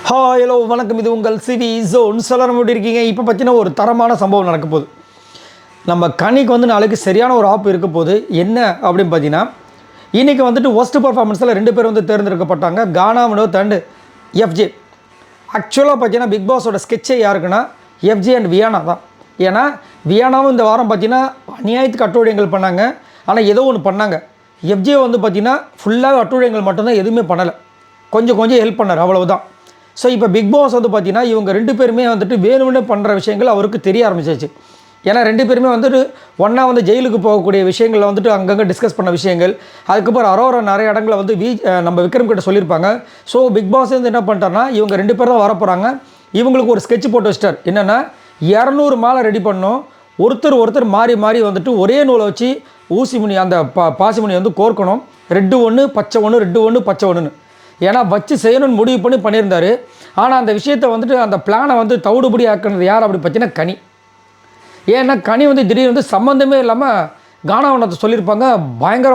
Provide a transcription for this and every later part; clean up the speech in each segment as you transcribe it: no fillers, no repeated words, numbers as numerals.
Hi hello வணக்கம், இது உங்கள் சிவி ஜோன். சொல்லணும் எப்படி இருக்கீங்க? இப்போ பார்த்தீங்கன்னா ஒரு தரமான சம்பவம் நடக்க போகுது. நம்ம கனிக்கு வந்து நாளைக்கு சரியான ஒரு ஆப் இருக்க போகுது. என்ன அப்படின்னு பார்த்தீங்கன்னா, இன்றைக்கி வந்துட்டு ஒஸ்ட் பர்ஃபார்மன்ஸில் 2 பேர் வந்து தேர்ந்தெடுக்கப்பட்டாங்க. கானா வினோத் அண்ட் எஃப்ஜே. ஆக்சுவலாக பார்த்தீங்கன்னா பிக் பாஸோட ஸ்கெட்சே யாருக்குன்னா எஃப்ஜே அண்ட் வியானா தான். ஏன்னா வியானாவும் இந்த வாரம் பார்த்தீங்கன்னா அநியாயத்துக்கு அட்டூழியங்கள் பண்ணாங்க. ஆனால் ஏதோ ஒன்று பண்ணாங்க. எஃப்ஜே வந்து பார்த்தீங்கன்னா ஃபுல்லாக அட்டூழியங்கள் மட்டும்தான், எதுவுமே பண்ணலை. கொஞ்சம் ஹெல்ப் பண்ணார், அவ்வளவுதான். ஸோ இப்போ பிக் பாஸ் வந்து பார்த்தீங்கன்னா இவங்க 2 பேருமே வந்துட்டு வேணும்னு பண்ணுற விஷயங்கள் அவருக்கு தெரிய ஆரம்பிச்சிச்சு. ஏன்னா 2 பேருமே வந்துட்டு ஒன்றா வந்து ஜெயிலுக்கு போகக்கூடிய விஷயங்களில் வந்துட்டு அங்கங்கே டிஸ்கஸ் பண்ண விஷயங்கள். அதுக்கப்புறம் அரோரா நிறைய இடங்களில் வந்து நம்ம விக்ரம் கிட்ட சொல்லியிருப்பாங்க. ஸோ பிக் பாஸ் வந்து என்ன பண்ணிட்டார்னா, இவங்க 2 பேர் தான் வரப்போகிறாங்க. இவங்களுக்கு ஒரு ஸ்கெட்ச் போட்டு வச்சிட்டார். என்னென்னா 200 மாலை ரெடி பண்ணோம். ஒருத்தர் மாறி வந்துட்டு ஒரே நூலை வச்சு ஊசி முனி அந்த பாசி முனி வந்து கோர்க்கணும். ரெட்டு ஒன்று பச்சை ஒன்று, ரெட்டு ஒன்று பச்சை ஒன்றுன்னு. ஏன்னா வச்சு செய்யணும்னு முடிவு பண்ணியிருந்தார். ஆனால் அந்த விஷயத்தை வந்துட்டு அந்த பிளானை வந்து தவிடுபடி ஆக்குனது யார் அப்படி பார்த்தீங்கன்னா கனி. ஏன்னா கனி வந்து திடீர்னு வந்து சம்மந்தமே இல்லாமல் கானாவனத்தை சொல்லியிருப்பாங்க. பயங்கர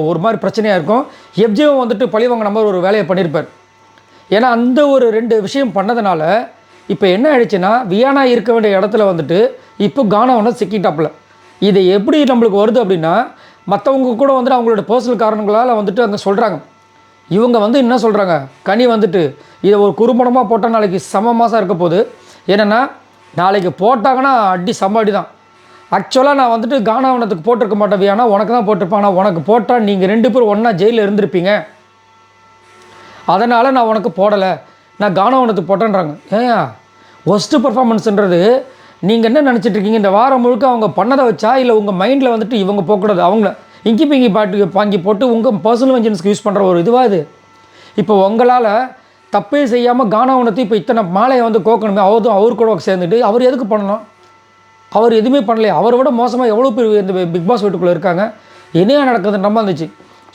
ஒரு மாதிரி பிரச்சனையாக இருக்கும். எஃப்ஜேவும் வந்துட்டு பழிவாங்க நம்ம ஒரு வேலையை பண்ணியிருப்பார். ஏன்னா அந்த ஒரு 2 விஷயம் பண்ணதுனால இப்போ என்ன ஆயிடுச்சுன்னா, வியானா இருக்க வேண்டிய இடத்துல வந்துட்டு இப்போ கானாவனம் சிக்கிட்டாப்புல. இது எப்படி நம்மளுக்கு வருது அப்படின்னா, மற்றவங்க கூட வந்துட்டு அவங்களோட பர்சனல் காரணங்களால் வந்துட்டு அங்கே சொல்கிறாங்க. இவங்க வந்து என்ன சொல்கிறாங்க, கனி வந்துட்டு இதை ஒரு குறும்படமாக போட்டால் நாளைக்கு செம மாதம் இருக்க போகுது. ஏன்னா நாளைக்கு போட்டாங்கன்னா அடி செம்ம அடி தான். ஆக்சுவலாக நான் வந்துட்டு கானாவனத்துக்கு போட்டிருக்க மாட்டேன் வியானா, உனக்கு தான் போட்டிருப்பேன். ஆனால் உனக்கு போட்டால் நீங்கள் 2 பேரும் ஒன்றா ஜெயிலில் இருந்திருப்பீங்க, அதனால் நான் உனக்கு போடலை, நான் கானாவனத்துக்கு போட்டேன்றாங்க. ஏன் ஒஸ்ட்டு பர்ஃபார்மன்ஸுன்றது நீங்கள் என்ன நினச்சிட்ருக்கீங்க? இந்த வாரம் முழுக்க அவங்க பண்ணதை வச்சா, இல்லை உங்கள் மைண்டில் வந்துட்டு இவங்க போகக்கூடாது, அவங்கள இங்கி பிங்கி வாங்கி போட்டு உங்கள் பர்சனல் வெஞ்சன்ஸ்க்கு யூஸ் பண்ணுற ஒரு இதுவாக இது. இப்போ உங்களால் தப்பே செய்யாமல் கானாவனத்தை இப்போ இத்தனை மாலையை வந்து கோக்கணுமே, அவர் கூட சேர்ந்துட்டு அவர் எதுக்கு பண்ணணும்? அவர் எதுவுமே பண்ணலையே. அவரை விட மோசமாக எவ்வளோ பேர் இந்த பிக் பாஸ் வீட்டுக்குள்ளே இருக்காங்க. என்ன நடக்குதுன்ற மாதிரி இருந்துச்சு.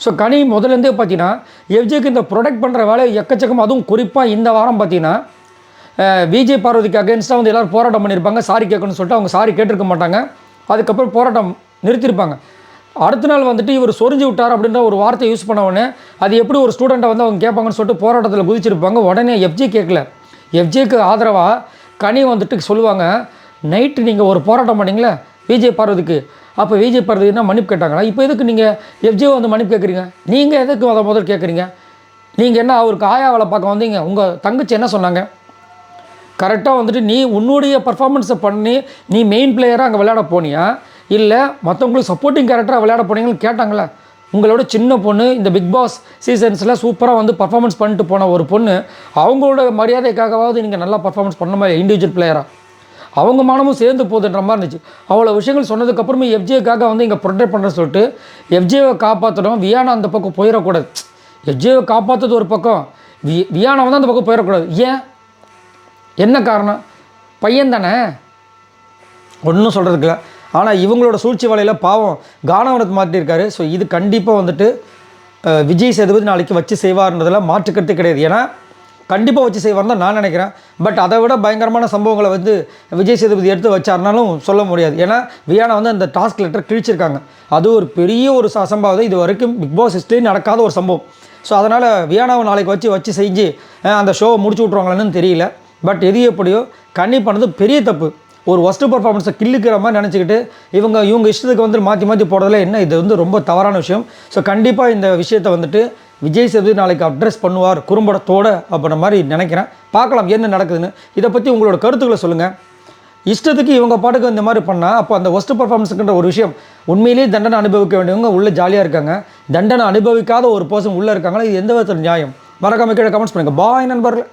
ஸோ கனி முதலேருந்தே பார்த்தீங்கன்னா எஃப்ஜேக்கு இந்த ப்ரொடெக்ட் பண்ணுற வேலையை எக்கச்சக்கம். அதுவும் குறிப்பாக இந்த வாரம் பார்த்தீங்கன்னா விஜய் பார்வதிக்கு அகேன்ஸ்டாக வந்து எல்லோரும் போராட்டம் பண்ணியிருப்பாங்க. சாரி கேட்கணும்னு சொல்லிட்டு அவங்க சாரி கேட்டிருக்க மாட்டாங்க. அதுக்கப்புறம் போராட்டம் நிறுத்தியிருப்பாங்க. அடுத்த நாள் வந்துட்டு இவர் சொரிஞ்சு விட்டார் அப்படின்ற ஒரு வார்த்தை யூஸ் பண்ண உடனே அது எப்படி ஒரு ஸ்டூடெண்ட்டை வந்து அவங்க கேட்பாங்கன்னு சொல்லிட்டு போராட்டத்தில் குதிச்சிருப்பாங்க. உடனே எஃப்ஜே கேட்கல. எஃப்ஜேக்கு ஆதரவாக கனி வந்துட்டு சொல்லுவாங்க, நைட்டு நீங்கள் ஒரு போராட்டம் பண்ணிங்களே விஜய் பார்வதிக்கு, அப்போ விஜய் பார்வதினா மன்னிப்பு கேட்டாங்களா? இப்போ எதுக்கு நீங்கள் எஃப்ஜே வந்து மன்னிப்பு கேட்குறீங்க? நீங்கள் எதுக்கு முதல் கேட்குறீங்க? நீங்கள் என்ன அவருக்கு ஆயா வேலை பார்க்க வந்தீங்க? உங்கள் தங்கச்சி என்ன சொன்னாங்க? கரெக்டாக வந்துட்டு நீ உன்னுடைய பர்ஃபார்மன்ஸை பண்ணி நீ மெயின் பிளேயராக அங்கே விளையாட போனியா, இல்லை மற்றவங்களுக்கு சப்போர்ட்டிங் கேரக்டராக விளையாட போனீங்கன்னு கேட்டாங்களே. உங்களோட சின்ன பொண்ணு இந்த பிக் பாஸ் சீசன்ஸில் சூப்பராக வந்து பர்ஃபார்மன்ஸ் பண்ணிட்டு போன ஒரு பொண்ணு, அவங்களோட மரியாதைக்காகவாவது நீங்கள் நல்லா பர்ஃபார்மன்ஸ் பண்ண மாதிரி இண்டிவிஜுவல் பிளேயராக அவங்க மானமும் சேர்ந்து போகுதுன்ற மாதிரி இருந்துச்சு. அவ்வளோ விஷயங்கள் சொன்னதுக்கப்புறமே எஃப்ஜேக்காக வந்து இங்கே ப்ரொடெக்ட் பண்ணுற சொல்லிட்டு எஃப்ஜேவை காப்பாற்றணும். வியானா அந்த பக்கம் போயிடக்கூடாது. எஃப்ஜேவை காப்பாற்றுறது ஒரு பக்கம், வியானா வந்து அந்த பக்கம் போயிடக்கூடாது. ஏன், என்ன காரணம்? பையன் தானே, ஒன்றும் சொல்கிறதுக்குல. ஆனால் இவங்களோட சூழ்ச்சி வேலையில் பாவம் கானாவனத்தை மாற்றிருக்காரு. ஸோ இது கண்டிப்பாக வந்துட்டு விஜய் சேதுபதி நாளைக்கு வச்சு செய்வார்ன்றதில் மாற்றுக்கருத்து கிடையாது. ஏன்னா கண்டிப்பாக வச்சு செய்வார் தான் நான் நினைக்கிறேன். பட் அதை விட பயங்கரமான சம்பவங்களை வந்து விஜய் சேதுபதி எடுத்து வச்சாருனாலும் சொல்ல முடியாது. ஏன்னா வியானா வந்து அந்த டாஸ்க் லெட்டர் கிழிச்சிருக்காங்க. அது ஒரு பெரிய ஒரு அசம்பாவிதம். இது வரைக்கும் பிக் பாஸ் ஹிஸ்டரி நடக்காத ஒரு சம்பவம். ஸோ அதனால் வியானாவை நாளைக்கு வச்சு செஞ்சு அந்த ஷோவை முடிச்சு விட்ருவாங்களான்னு தெரியல. பட் எது எப்படியோ கன்னி பண்ணது பெரிய தப்பு. ஒரு ஒஸ்ட்டு பர்ஃபார்மன்ஸை கில்லுக்கிற மாதிரி நினச்சிக்கிட்டு இவங்க இஷ்டத்துக்கு வந்து மாற்றி போடுறதுல என்ன, இது வந்து ரொம்ப தவறான விஷயம். ஸோ கண்டிப்பாக இந்த விஷயத்தை வந்துட்டு விஜய் சேதுபதி நாளைக்கு அட்ரஸ் பண்ணுவார் குறும்படத்தோடு அப்படின்ற மாதிரி நினைக்கிறேன். பார்க்கலாம் என்ன நடக்குதுன்னு. இதை பற்றி உங்களோட கருத்துக்களை சொல்லுங்கள். இஷ்டத்துக்கு இவங்க பாட்டுக்கு இந்த மாதிரி பண்ணால் அப்போ அந்த ஒஸ்ட்டு பர்ஃபார்மன்ஸுக்குன்ற ஒரு விஷயம் உண்மையிலேயே தண்டனை அனுபவிக்க வேண்டியவங்க உள்ளே ஜாலியாக இருக்காங்க. தண்டனை அனுபவிக்காத ஒரு பர்சன் உள்ளே இருக்காங்களா? இது எந்த விதத்தில் நியாயம்? மறக்காம கீழே கமெண்ட்ஸ் பண்ணுங்கள். பாய் நண்பர்கள்.